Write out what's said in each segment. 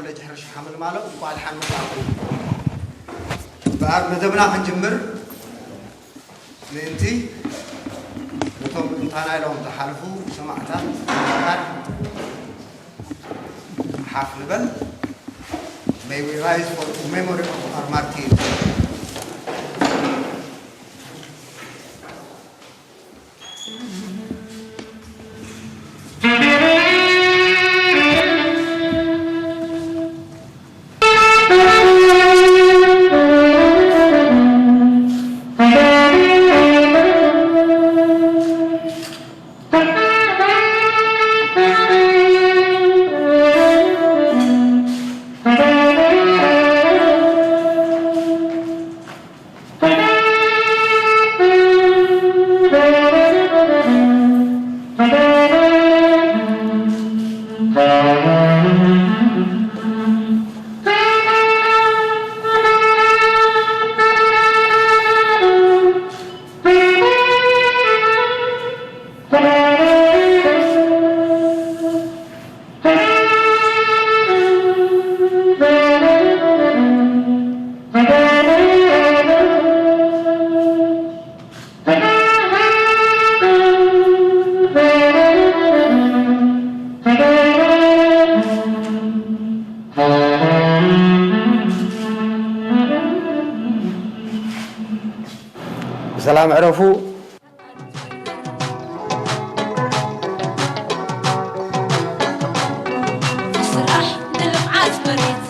كولج حرش حمل ماله وقال حمل ماله بعد مدبنا خنجمر لأنتي وتم انتنا لهم تحالفوا سمعتها حفل بل may we rise for memory of our martyrs. سلام عرفوا صراح نلم عزبريت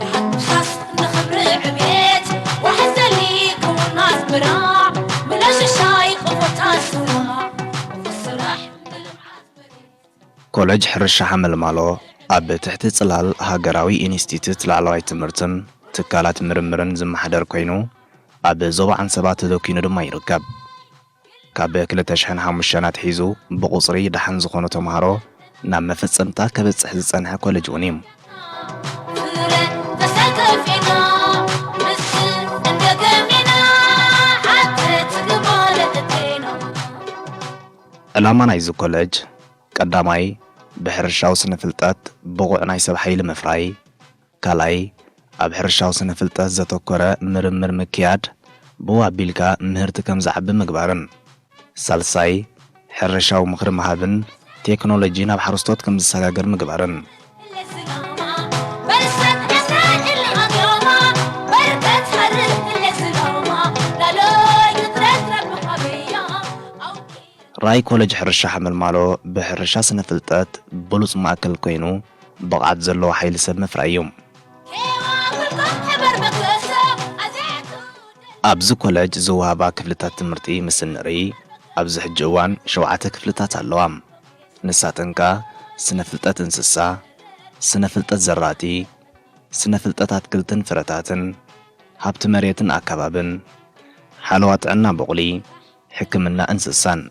لحد خاص نخبر عبيت وحزليك والناس براع بلاش الشايخ وفتاة صراع صراح نلم عزبريت كولج حرش حمل مالو أب تحت صلال هاجراوي إنستيتوت لعلوي تمرتن تكالات مرمرن زمحدر كوينو أب زوبا عن سبات دوكينو دما يركب كاب كلتشحن حمشانات حيزو بقصري دحن زخونو تمهارو نام مفتصمتا كبصح زصنح كولج ونيم ዕላማ ናይዚ ኮሌጅ ቀዳማይ ብሕርሻዊ ስነ ፍልጠት ብቑዕ ናይ ሰብ ሓይሊ ምፍራይ ካልኣይ ኣብ ሕርሻዊ ስነ ፍልጠት ዘተኮረ ምርምር ምክያድ ብዋቢልካ ምህርቲ ከም ዝዓቢ ምግባርን ሳልሳይ ሕርሻዊ ምኽሪ ምሃብን ቴክኖሎጂ ናብ ሓረስቶት ከም ዝሰጋገር ምግባርን ራይ ኮሌጅ ሕርሻ ሓመል ማሎ ብሕርሻ ስነ ፍልጠት ብሉፅ ማእከል ኮይኑ ብቕዓት ዘለዎ ሓይሊ ሰብ ምፍራይ እዮም ኣብዚ ኮሌጅ ዝወሃባ ክፍልታት ትምህርቲ ምስ ንርኢ ኣብዚ ሕጂ እዋን 7 ክፍልታት ኣለዋ ንሳተንካ ስነ ፍልጠት እንስሳ ስነ ፍልጠት ዘራእቲ ስነ ፍልጠት ኣትክልትን ፍረታትን ሃብቲ መሬትን ኣከባብን ሓለዋ ጥዕና በቕሊ ሕክምና እንስሳን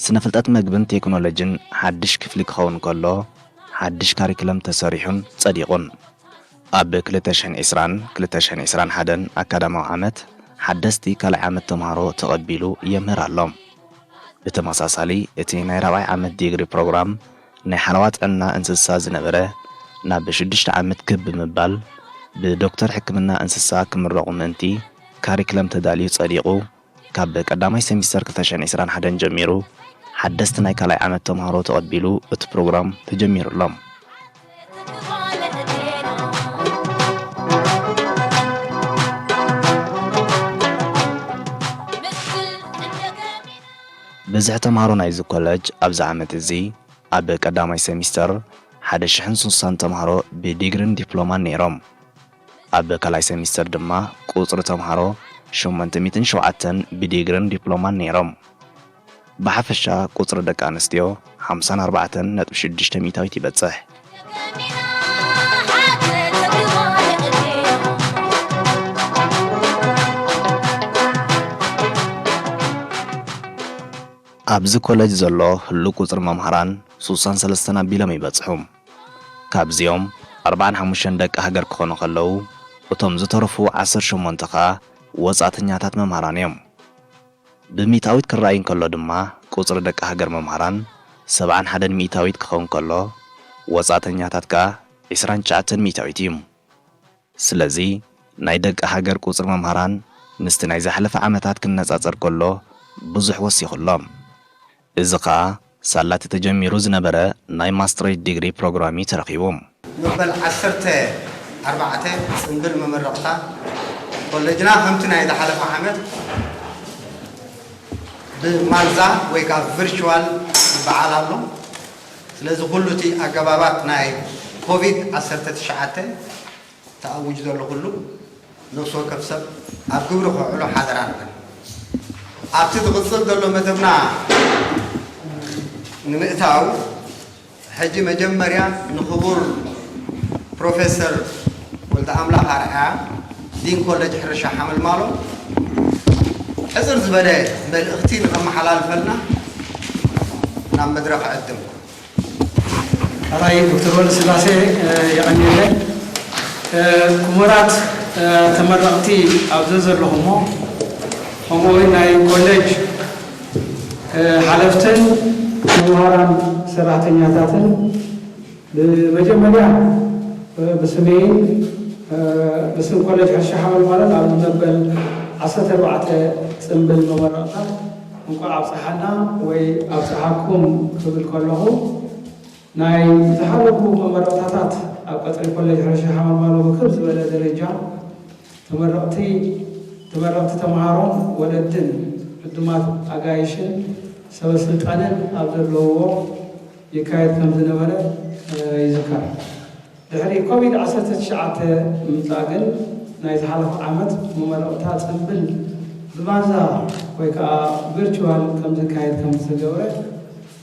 ስነ ፍልጠት ምግብን ቴክኖሎጂን ሓድሽ ክፍሊ ክኸውን ከሎ ሓድሽ ካሪኩለም ተሰሪሑን ጸዲቑን ኣብ 2020-2021 ኣካዳሚያዊ ዓመት ሓደስቲ ካልኣይ ዓመት ተምሃሮ ተቐቢሉ የምህር ኣሎም ብተመሳሳሊ እቲ ናይ 4ይ ዓመት ዲግሪ ፕሮግራም ናይ ሓለዋ ጥዕና እንስሳ ዝነበረ ናብ 6 ዓመት ክብ ብምባል ብዶክተር ሕክምና እንስሳ ክምረቑ ምእንቲ ካሪኩለም ተዳልዩ ጸዲቑ ካብ ቀዳማይ ሴሚስተር 2021 ጀሚሩ ሓደስቲ ናይ ካልኣይ ዓመት ተምሃሮ ተቐቢሉ እቲ ፕሮግራም ተጀሚሩሎም ብዝሕ ተምሃሮ ናይዚ ኮሌጅ ኣብዚ ዓመት እዚ ኣብ ቀዳማይ ሴሚስተር 1060 ተምሃሮ ብዲግሪን ዲፕሎማን ነይሮም ኣብ ካልኣይ ሴሚስተር ድማ ቁፅሪ ተምሃሮ 807 ብዲግሪን ዲፕሎማን ነይሮም ብሓፈሻ ቁፅሪ ደቂ ኣንስትዮ 54.6 ሚታዊት ይበፅሕ ኣብዚ ኮሌጅ ዘሎ ህሉ ቁፅሪ መምሃራን 63 ኣቢሎም ይበፅሑ ካብዚኦም 45 ደቂ ሃገር ክኾኑ ከለዉ እቶም ዝተረፉ 18 ኸኣ ወጻእተኛታት መምሃራን እዮም ብሚታዊት ክራይ እንከሎ ድማ ቁፅሪ ደቂ ሃገር መምሃራን 71 ሚታዊት ክኸውን ከሎ ወጻእተኛታት ከኣ 29 ሚታዊት እዩ ስለዚ ናይ ደቂ ሃገር ቁፅሪ መምሃራን ምስቲ ናይ ዝሓለፈ ዓመታት ክነጻጸር ከሎ ብዙሕ ወሲኹሎም እዚ ከዓ ሳላት ተጀሚሩ ዝነበረ ናይ ማስተሬት ዲግሪ ፕሮግራም ተረኺቦም መበል 14 ጽምብል መመረቕታ ኮሌጅና ከምቲ ናይ ዝሓለፈ ዓመት ብማልዛ ወይ ከዓ ቨርቹዋል ይበዓል ኣሎ ስለዚ ኩሉ እቲ ኣገባባት ናይ ኮቪድ-19 ተኣውጅ ዘሎ ኩሉ ነፍሲ ወከፍ ሰብ ኣብ ግብሪ ክውዕሎ ሓደራ ነበር ኣብቲ ዝቕፅል ዘሎ መደብና ንምእታው ሕጂ መጀመርያ ንኽቡር ፕሮፌሰር ወልደ ኣምላኽ ኣርኣያ ዲን ኮሌጅ ሕርሻ ሓመልማሎ ሕፅር ዝበለ መልእኽቲ ንኸመሓላልፈልና ናብ መድረኽ ዕድም ራይ ዶክተር ወልደ ስላሴ የቐኒለ ክቡራት ተመረቕቲ ኣብዚ ዘለኹሞ ከምኡውን ናይ ኮሌጅ ሓለፍትን ምሁራን ሰራሕተኛታትን ብመጀመርያ ብስሜን ብስም ኮሌጅ ሕርሻ ሓመልማሎ ኣብ መበል 14 ጽምብል መመረቕታት እንኳዕ ኣብፅሓና ወይ ኣብፅሓኩም ክብል ከለኹ ናይ ዝሓለፉ መመረቕታታት ኣብ ቀጽሪ ኮሌጅ ሕርሻ ሓመልማሎ ብክብ ዝበለ ደረጃ ተመረቕቲ ተምሃሮን ወለድን ዕዱማት ኣጋይሽን ሰበስልጣንን ኣብ ዘለውዎ ይካየድ ከም ዝነበረ ይዝከር ድሕሪ ኮቪድ-19 ምምፃእ ግን ናይ ዝሓለፈ ዓመት መመረቕታ ጽምብል ብማዛ ወይ ከዓ ቨርቹዋል ከም ዝካየድ ከም ዝተገብረ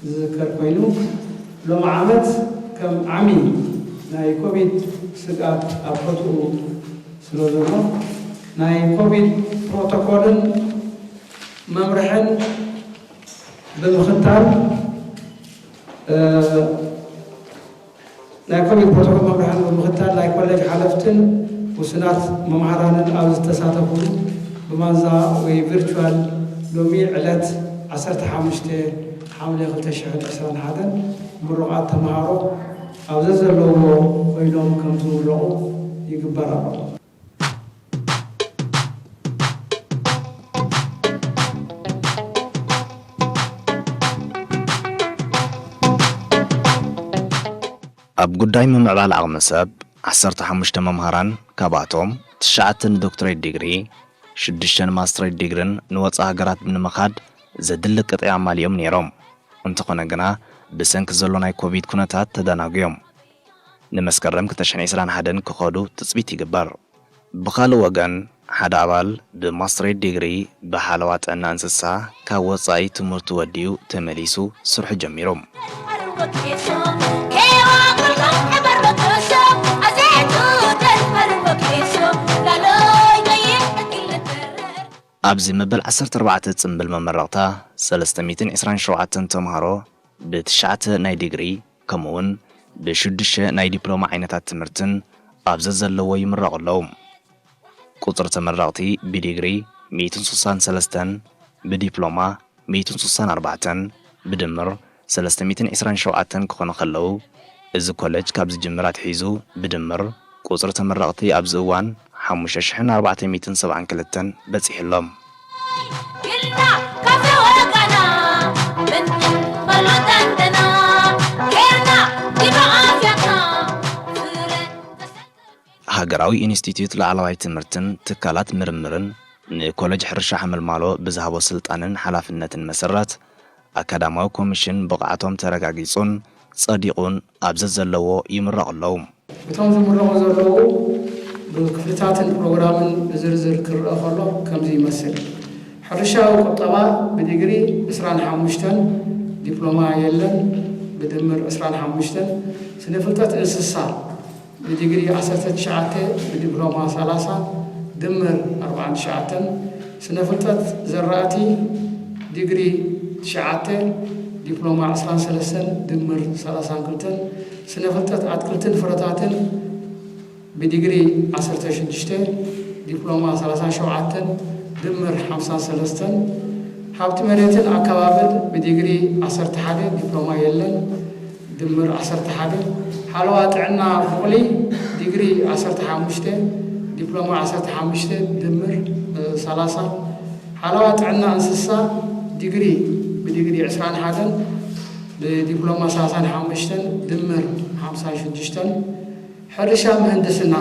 ዝዝከር ኮይኑ ሎሚ ዓመት ከም ዓሚ ናይ ኮቪድ ስጋት ኣብ ፈጥኡ ስለ ዘሎ ናይ ኮቪድ ፕሮቶኮልን መምርሕን ብምኽታል ናይ ኮቪድ ፕሮቶኮል መምርሕን ብምኽታል ናይ ኮሌጅ ሓለፍትን ውስናት መምሃራንን ኣብ ዝተሳተፍሉ ብማዛ ወይ ቨርቹዋል ሎሚ ዕለት 15 ሓምለ 2021 ምሩቓት ተምሃሮ ኣብዚ ዘለውዎ ኮይኖም ከም ዝምረቑ ይግበር ኣሎ ኣብ ጉዳይ ምምዕባል ዓቕሚ ሰብ 15 መምሃራን ካብኣቶም 9 ዶክተሬት ዲግሪ 6 ማስተሬት ዲግሪን ንወፃኢ ሃገራት ብምኻድ ዘድሊ ቅጥዒ ኣማልዮም ነይሮም እንተኾነ ግና ብሰንኪ ዘሎ ናይ ኮቪድ ኩነታት ተደናግዮም ንመስከረም 2021 ክኸዱ ትፅቢት ይግበር ብኻልእ ወገን ሓደ ኣባል ብማስተሬት ዲግሪ ብሓለዋ ጥዕና እንስሳ ካብ ወፃኢ ትምህርቱ ወዲኡ ተመሊሱ ስርሑ ጀሚሮም ኣብዚ መበል 14 ጽምብል መመረቕታ 327 ተምሃሮ ብ9 ናይ ዲግሪ ከምኡውን ብ6 ናይ ዲፕሎማ ዓይነታት ትምህርትን ኣብዚ ዘለዎ ይምረቑ ኣለዉ ቁፅሪ ተመረቕቲ ብዲግሪ 163 ብዲፕሎማ 164 ብድምር 327 ክኾኑ ከለዉ እዚ ኮሌጅ ካብ ዝጅምር ኣትሒዙ ብድምር ቁፅሪ ተመረቕቲ ኣብዚ እዋን 5472 በፂሕሎም ሃገራዊ ኢንስቲትዩት ላዕለዋይ ትምህርትን ትካላት ምርምርን ንኮሌጅ ሕርሻ ሓመልማሎ ብዝሃቦ ስልጣንን ሓላፍነትን መሰረት ኣካዳማዊ ኮሚሽን ብቕዓቶም ተረጋጊጹን ጸዲቑን ኣብዚ ዘለዎ ይምረቑ ኣለዉ እቶም ዝምረቑ ዘለዉ ብክፍልታትን ፕሮግራምን ብዝርዝር ክርአ ከሎ ከምዚ ይመስል ሕርሻዊ ቁጠባ ብዲግሪ 25 ዲፕሎማ የለን ብድምር 25 ስነ ፍልጠት እንስሳ ብዲግሪ 19 ብዲፕሎማ 30 ድምር 49 ስነ ፍልጠት ዘራእቲ ዲግሪ 9 ዲፕሎማ 13 ድምር 32 ስነ ፍልጠት ኣትክልትን ፍረታትን ብዲግሪ 16 ዲፕሎማ 37 ድምር 53 ሃብቲ መሬትን ኣከባብን ብዲግሪ 11 ዲፕሎማ የለን ድምር 11 ሓለዋ ጥዕና ፍቕሊ ዲግሪ 15 ዲፕሎማ 15 ድምር 30 ሓለዋ ጥዕና እንስሳ ዲግሪ ብዲግሪ 21 ብዲፕሎማ 35 ድምር 56 ሕርሻ ምህንድስና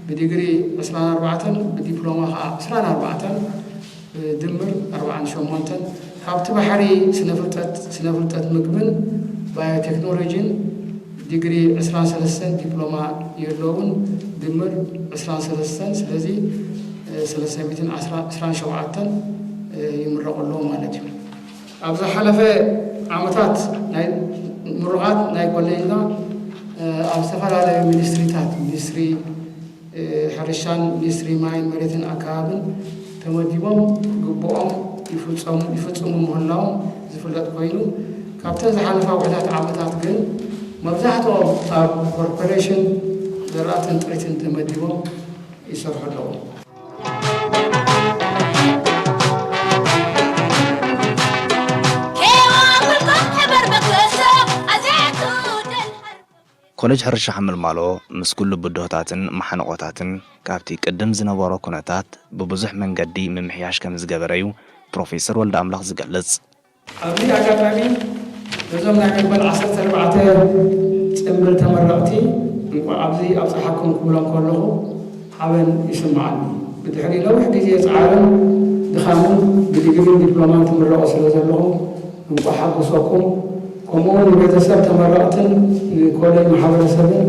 ብዲግሪ 24 ብዲፕሎማ 24 ድምር 48 ካብቲ ባሕሪ ስነፍልጠት ምግብን ባዮቴክኖሎጂን ዲግሪ 23 ዲፕሎማ የለውን ድምር 23 ስለዚ 327 ይምረቁለው ማለት እዩ ኣብዚ ሓለፈ ዓመታት ናይ ምሩቃት ናይ ኮሌጅና ኣብ ዝተፈላለዩ ሚኒስትሪታት ሚኒስትሪ ሕርሻን ሚኒስትሪ ማይን መሬትን ኣከባብን ተመዲቦም ግቦኦም ይፍጽሙ ምህላዎም ዝፍለጥ ኮይኑ ካብተን ዝሓለፋ ውሕዳት ዓመታት ግን መብዛሕትኦም ኣብ ኮርፖሬሽን ዘራእትን ጥሪትን ተመዲቦም ይሰርሑ ኣለዉ ኮሌጅ ሕርሻ ሓምልማሎ ምስ ኩሉ ብድሆታትን ማሓነቆታትን ካብቲ ቅድም ዝነበሮ ኩነታት ብብዙሕ መንገዲ ምምሕያሽ ከም ዝገበረ እዩ ፕሮፌሰር ወልደ ኣምላኽ ዝገልጽ ኣብዚ ኣጋጣሚ እዞም ናይ መበል 14 ፅምብል ተመረቕቲ እንኳ ኣብዚ ኣብፅሓኩም ክብሎም ከለኹ ሓበን ይስምዓኒ ብድሕሪ ነዊሕ ግዜ ፃዕርን ድኻምን ብዲግሪን ዲፕሎማን ትምረቑ ስለ ዘለኹም እንኳ ሓጎሰኩም ከምኡውን ንቤተሰብ ተመረቕትን ንኮሌጅ ማሕበረሰብን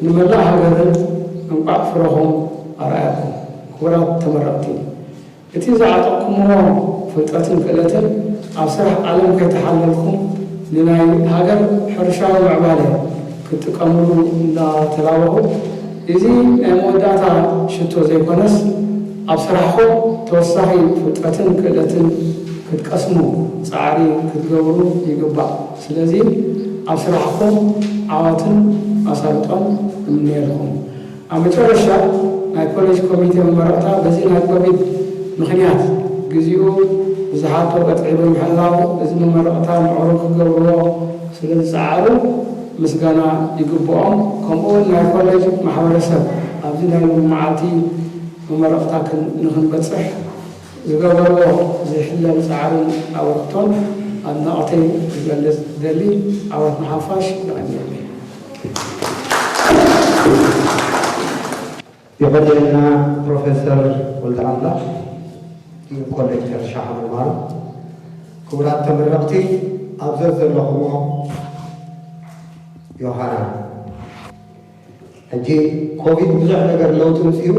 ንመላእ ሃገርን እንቋዕ ፍረኹም ኣርኣያኩም ክቡራት ተመረቕቲ እቲ ዝዓጠቕኩምዎ ፍልጠትን ክእለትን ኣብ ስራሕ ዓለም ከይተሓለልኩም ንናይ ሃገር ሕርሻዊ ምዕባለ ክትጥቀምሉ እንዳተላወቑ እዚ ናይ መወዳእታ ሽቶ ዘይኮነስ ኣብ ስራሕኩም ተወሳኺ ፍልጠትን ክእለትን ክትቀስሙ ፃዕሪ ክትገብሩ ይግባእ ስለዚ ኣብ ስራሕኩም ዓወትን ኣሳልጦን እምነየልኩም ኣብ መጨረሻ ናይ ኮሌጅ ኮሚቴ መመረቕታ በዚ ናይ ኮቪድ ምክንያት ግዚኡ ብዙሓት ቀጥዒ ብምሕላው እዚ መመረቕታ ምዕሩግ ክገብርዎ ስለ ዝፀዓሩ ምስጋና ይግብኦም ከምኡውን ናይ ኮሌጅ ማሕበረሰብ ኣብዚ ናይ መዓልቲ መመረቕታ ንክንበፅሕ ዝገበርዎ ዘይሕለል ፃዕርን ኣበርክቶን ኣድናቕተይ ክገልጽ ደሊ ዓወት ንሓፋሽ ይቐኒየኒ የቆየና ፕሮፌሰር ወልደ ኣምላኽ ኮሌጅ ሕርሻ ሓምልማሎ ክቡራት ተመረቕቲ ኣብዚ ዘለኹሞ ዮሃና ሕጂ ኮቪድ ብዙሕ ነገር ለውጢ ምፅኡ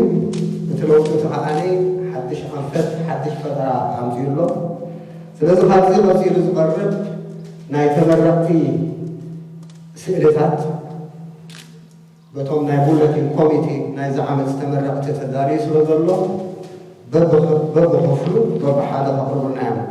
እቲ ለውጢ ከዓኒ ሓድሽ ኣንፈት ሓድሽ ፈጠራ ኣምፅኡ ኣሎ ስለዚ ካብዚ መፂሉ ዝቐርብ ናይ ተመረቕቲ ስእልታት በቶም ናይ ቡለቲን ኮሚቴ ናይዚ ዓመት ዝተመረቕቲ ተዳልዩ ስለ ዘሎ በብክፍሉ በብሓደ ከቕርቡና እዮም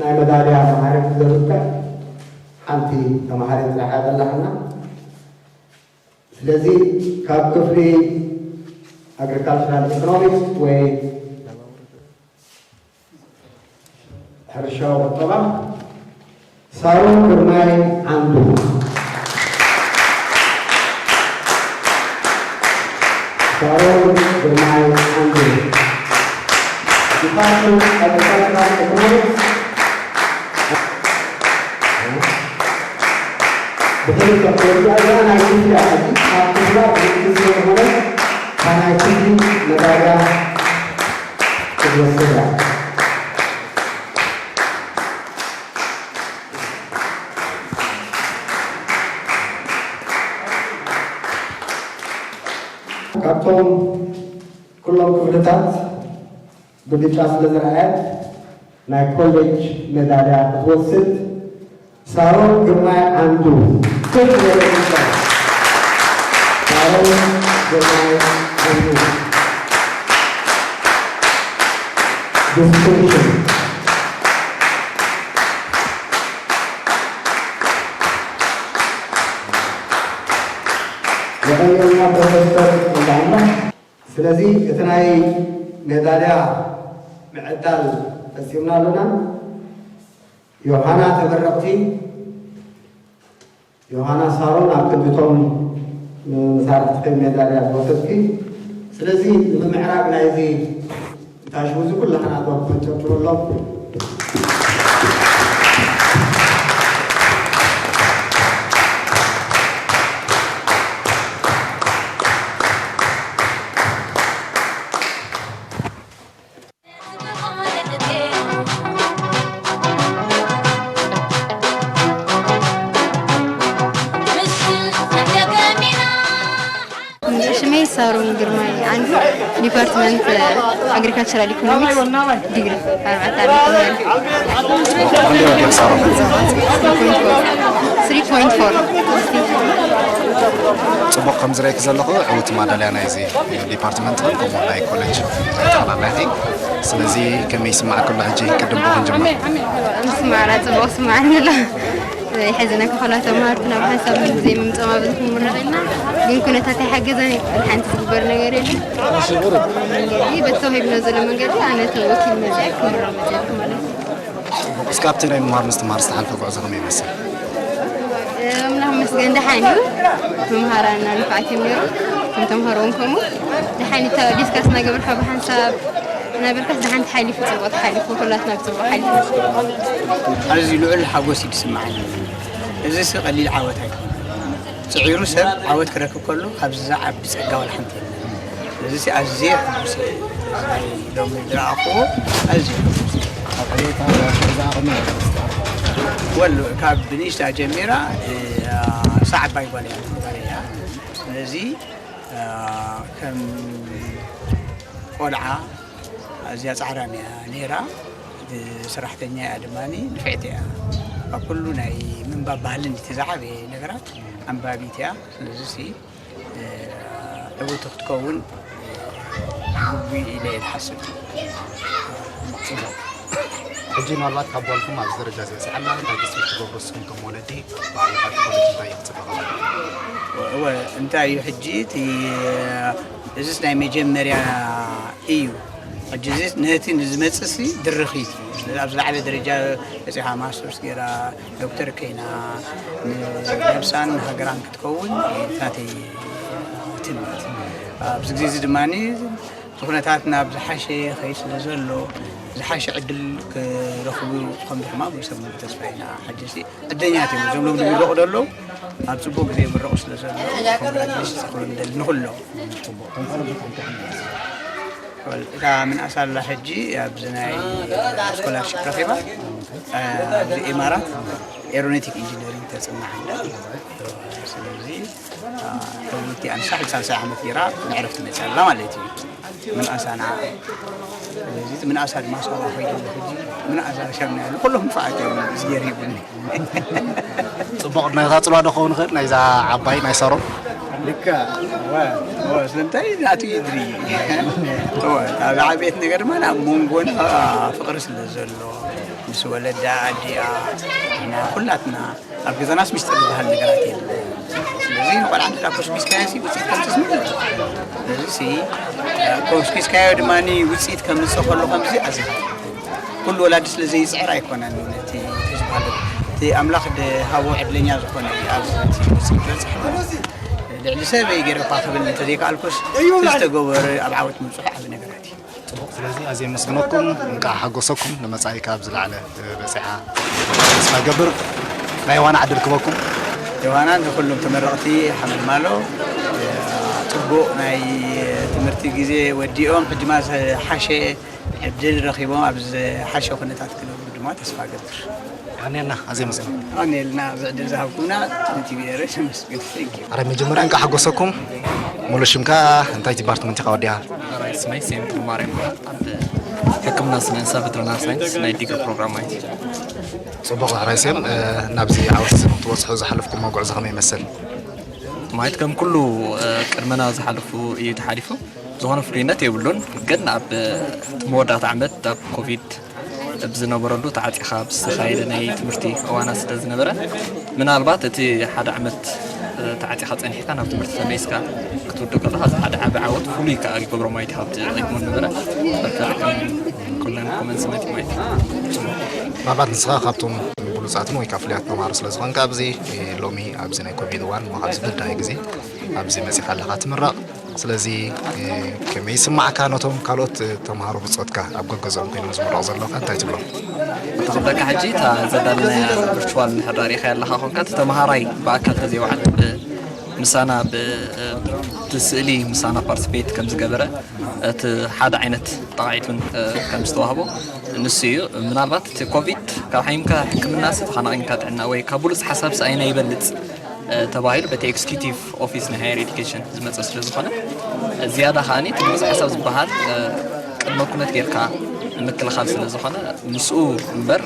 ናይ መዳልያ ተማሃሪት ዘብልቀ ሓንቲ ተማሃሪት ጥራሕ ዘለሓና ስለዚ ካብ ክፍሊ agricultural economics ወይ ሕርሻ ቁጠባ ሳሮን ግርማይ አንዱ Department of Agricultural Economics በተለይ ከፖለቲካና ኢትዮጵያ አዲስ አበባ በዚህ የሆነ ካናቺ ነዳጋ ተወሰደ ካብቶም ኩሎም ክፍልታት ብልጫ ስለዝረአየት ናይ ኮሌጅ ሜዳልያ ክትወስድ ሳሮን ግርማይ አንዱ ክፍ የለሳ ሳሮን ግርማይ አንዱ distinction ስለዚህ እቲ ናይ ሜዳልያ ምዕዳል ፈፂምና ኣለና ዮሃና ተመረቕቲ ዮሃና ሳሮን ኣብ ቅድሚቶም መሳርሕቲ ሜዳልያ ወሰድኪ ስለዚ ንምምዕራግ ናይዚ ታሽውዚ ኩላህና ዶክተር ጨብጭበሎም ሳሮን ግርማይ አንዱ ዲፓርትመንት አግሪካልቸራል ኢኮኖሚክስ ዲግሪ 3.4 ጽቡቕ ከም ዝረአየክ ዘለኹ ዕውት ማዳልያ ናይዚ ዲፓርትመንት ከምኡ ናይ ኮሌጅ ተኸላላይቲ ስለዚ ከመይ ይስማዕ ከሎ ሕጂ ቅድም ብኹን ጀመር ስማዕና ጽቡቕ ስማዕና يحزننا كخلات مارتنا بحسب زي ما متما بدكم مرغينا ግን ኩነታት ይحገዘን ሓንቲ ዝግበር ነገር የለን እንግዲህ በተውሂብ ነዘለ መንገድ አነት ወኪል መዚያ ክምራመት ማለት እስካብቲ ናይ መማር ምስትማር ዝተሓልፈ ጉዕዞ ከመይ ይመስል ምናምን መስገን ደሓኒ መምሃራና ንፋዓት የሚሩ ተምሃሮን ከሙ ደሓኒ ዲስካስ ናገበርካ በሓንሳብ نابركز دحنت حالي في صوت حالي في كلاتنا بصوت حالي عايز يلعل حواسي تسمعني إذا سقليل عوات هاي سعيرو سب عوات كركو كله خبز زعب بسقى والحمد لله إذا سأزيع حواسي لو مدرعقو أزيع ولو كاب بنيش تاجميرا صعب بايبالي لذي كم ولعة أزياء صحرانية نيرة سرحتني أدماني نفعتها فكلنا من باب هالين تزعب نقرات عن بابيتها لزسي لو تكون إلى الحسن حجينا الله تقبلكم على الدرجة زي سحنا نجلس في تجربتكم كمولدي وعلى كل شيء تبغى هو أنت يحجيت إذا مجمريا إيو الجزء نهتي نزمتسي درخيتي أبزل على درجة زيها ماسترز كيرا دكتور كينا نفسان هجران كتكون تاتي تنمت بزجزي دماني سخنتاتنا بزحشة خيس نزلوا زحشة عدل كرخوي خم بحمام ويسمون تسفينا حجسي الدنياتي مزملوا بدو يروحوا له أبزبوك زي بالرأس نزلوا نخلوا إذا من أصل حجي أبزناي سكولارشيب رخيبة الإمارات إيرونيتيك إنجينيرينج تسمى عندنا سلزي حولتي أنا شحال ساعة مثيرة نعرف المثال لا مالتي من أصل من أصل ما شاء الله خير من أصل شرنا كلهم فاعتين زيريبني صبغنا يغطلوا هذا خون خير نايزا عباي نايسارو لك هو سلمتاي ذاتو يدري هو هذا عبيت نقدر ما أنا مونغون فقرس لزلو بس ولد عادية هنا كلاتنا أبغى ناس مشتري بهالنقراتين زين وقال عندنا كوسكيس كاسي وتسيت كم تسمع زين كوسكيس كايو دماني وتسيت كم نسخلو كم زي عزيز كل ولاد سلزي سعر يكون أنو تي تي أملاك ده هوا عدلني أزكون لسبب يجري قاطب التديك الكوس تستجور أبعوت من صحة بنقراتي ስለዚህ ኣዝየ መስግነኩም እንቃ ሓጎሰኩም ንመጻኢ ካብ ዝለዓለ በፂሓ ተስፋ ገብር ናይ ዋና ዓድል ክበኩም የዋና ኩሎም ተመረቕቲ ሓመድ ማሎ ጽቡቕ ናይ ትምህርቲ ግዜ ወዲኦም ሕጅማ ሓሸ ዕድል ረኺቦም ኣብ ሓሸ ኩነታት ክነብሩ ድማ ተስፋ ገብር ኣነና ኣዝየ መስግን ኣነልና ዝዕድል ዝሃብኩምናንቲ ቢረሽ መስግን ኣረ መጀመርያ እንቃ ሓጎሰኩም ሙሉእ ሽምካ እንታይ ዲፓርትመንት ኢኻ ወዲኻ اسمي سيم مريم حكمنا سنة سافرنا ساينس ناي ديجري بروجرام مايت صباح الرئيسين نبزي عاوز توصحوا زحلفكم موقع زخمي يمثل مايت كم كله كرمنا زحلفوا يتحالفوا زهون فرينات يقولون قدنا بموضوع عمد تاب كوفيد بزنا بردو تعطي خابس خايل ناي تمرتي وانا سدزنا برا من البات تي حدا عمد تعاطي خاصني كان في تمرت ميسكا كتود كلها هذا عب عود فولي كقبر مايت هابت يكون نبره كلنا كومنت سمعت مايت ما بعد نسخة خبطهم بلوزات مو يكفليات بمهار سلزخان كابزي لومي أبزنا كوفيد وان ما أبز بدأ يجزي أبزي مسيح لغات مرة سلزي كم يسمع كانتهم كالوت تمهارو بصوتك أبغى جزاهم كانوا مزمور عزر لو كان تايتبلهم تخبرك حجي تا زدنا فيرتشوال حضاري خيال لها خون كانت تمهاراي باكل تزي وعد مسانا بتسألي مسانا بارتيبيت كم زجبرة حدا عينت طاعتون كم استوهبوا نسيو من البات كوفيد كحيم كحكم الناس خنا إن كات عنا وي كابولس حسب سأينا يبلت تباهير بتي إكسكيوتيف أوفيس نهاية إديكيشن زمت أسرع زخانة زيادة خاني تبص حسب زبهات ما كنا تجركا مثل خالص الزخانة مسؤول بر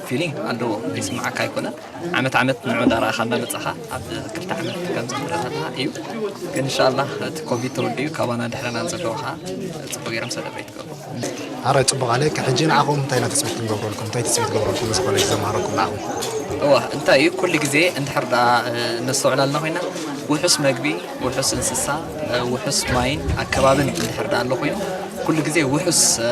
فيلين عنده يسمع كايكونا عمت نعود خلنا نتصحى كل تعمل كم زخرتها أيوة إن شاء الله كوفيد تردي كوانا دحرنا نزلوها تبغير مسألة بيتكم أرى تبغى عليك حجين عقوم تاينا تسميت قبركم تاي تسميت قبركم بس قولي زماركم معهم هو أنت كل جزء أنت حردا نستوعب لنا هنا وحس مجبي وحس انسسا وحس ماين أكبابن أنت حردا له هنا كل جزء وحس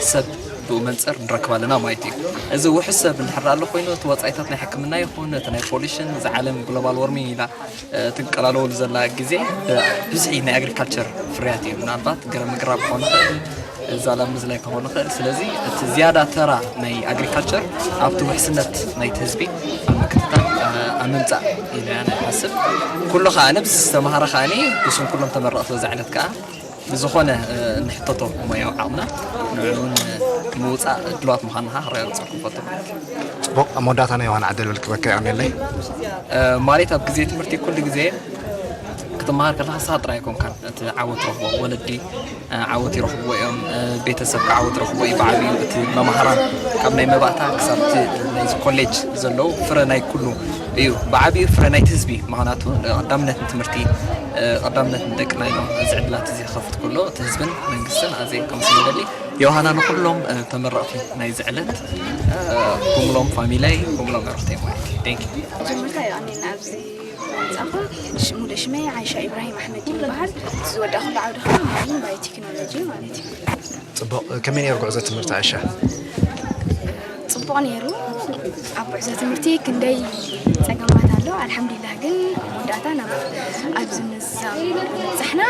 سب ومنصر نركب لنا مايتي إذا وحس بنحرر له خوينه توصيتنا حكمنا يكون تناي بوليشن زعلم جلوبال وورمينج لا تنقلالو زلا غزي بزحينا اغريكلتشر فرياتي منابات قرب خونه زالم زلاي كونه سلازي زياده ترى ناي اغريكلتشر ابتو حسنت ناي تهزبي المكتتا امنصا الى انا حسب كله خانه بس استمهر خاني بس كلهم تمرقت زعلت كا بزخونه نحطته ما يوعنا نعون موصا دلوات مخانها ريال صرفو فتو بق مودات انا يوان عدل بالكبكه يعني لي ماريت اب غزي تمرتي كل غزي كتمار كلها ساطره يكون كان تعاوت رخبه ولدي عاوت يرخبوا يوم بيتسب عاوت رخبوا يبعبي ممهران كم مباتا كسرت نايز كوليج زلو فرناي كله ايو بعبي فرناي تزبي معناته قدامنا تمرتي قدامنا ندقنا لهم زعلات زي خفت كله تهزبن منقسن ازي كم سنه يوهانا نقولهم تمرقوا ناي زعلت كلهم فاميلاي كلهم رحتي ثانك يو جمعتها يعني نابزي صافا مدشمي عايشه ابراهيم احمد يبهر زود اخو العود خم مالين باي تكنولوجي مالتي طب كمين يرجع زت مرت عايشه صبون يرو ابو عزت مرتي كندي تقمات له الحمد لله كن وداتنا ابز النزام صحنا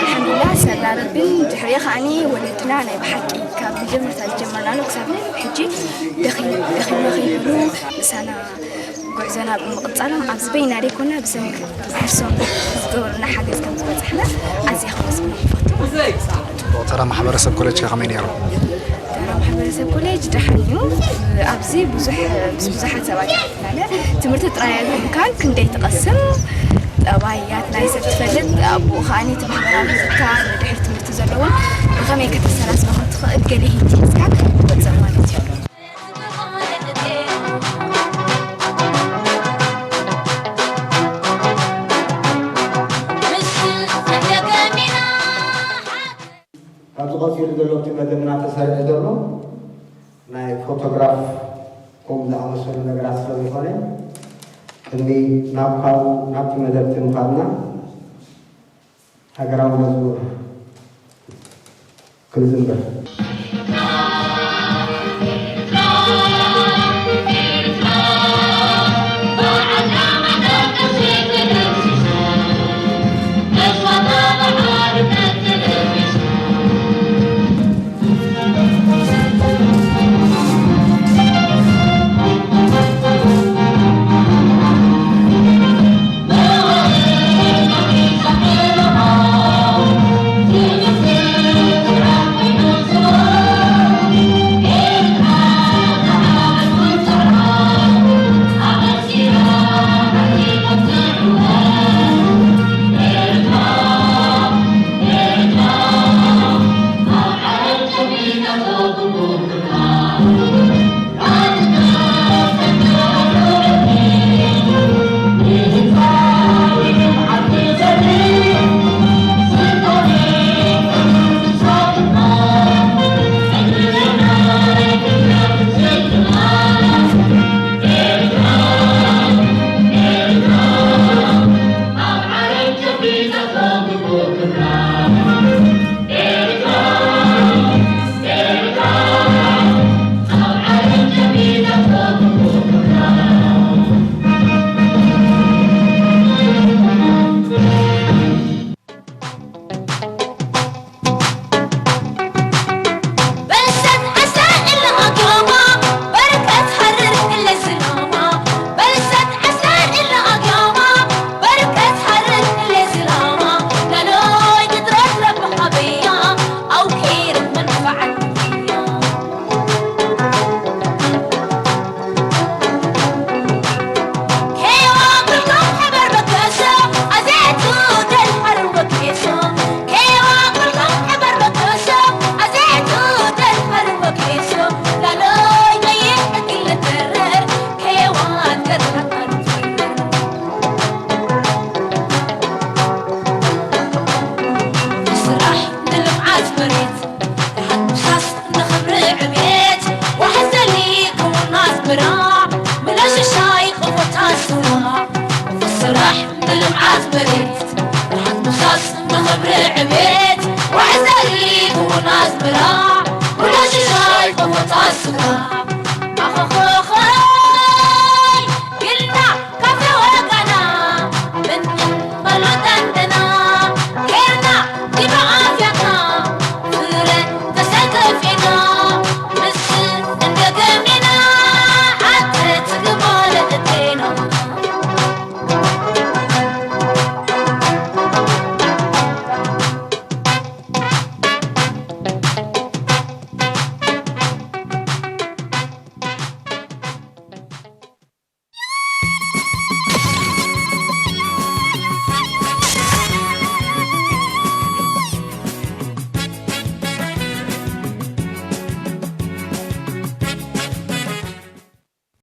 الحمد لله سبب بن دحريا خاني ولدنا انا بحقي كاب جمرنا له كسب حجي دخيل بس انا وعزنا بمقطعنا عزبينا عليكنا بسنك فرسون دورنا حاجز كم زبطحنا عزي خلاص ترى محبرسب كوليج كمين يرو ترى محبرسب كوليج دحنيو ابزي بزحات سباك لا تمرت طرايا كان كندي تقسم طبايات نايس تفلت ابو خاني تبحر كان دحر تمرت زلون غمي كتسلاس بخت قلي هيتي اسكا بتزمانتي قصير دلو تمدمنا تسرع دلو ناي فوتوغراف قوم لعمسول نقراس لو يخوني اللي نابتي مدرت مخالنا هقراو مزور كل زنبر أخو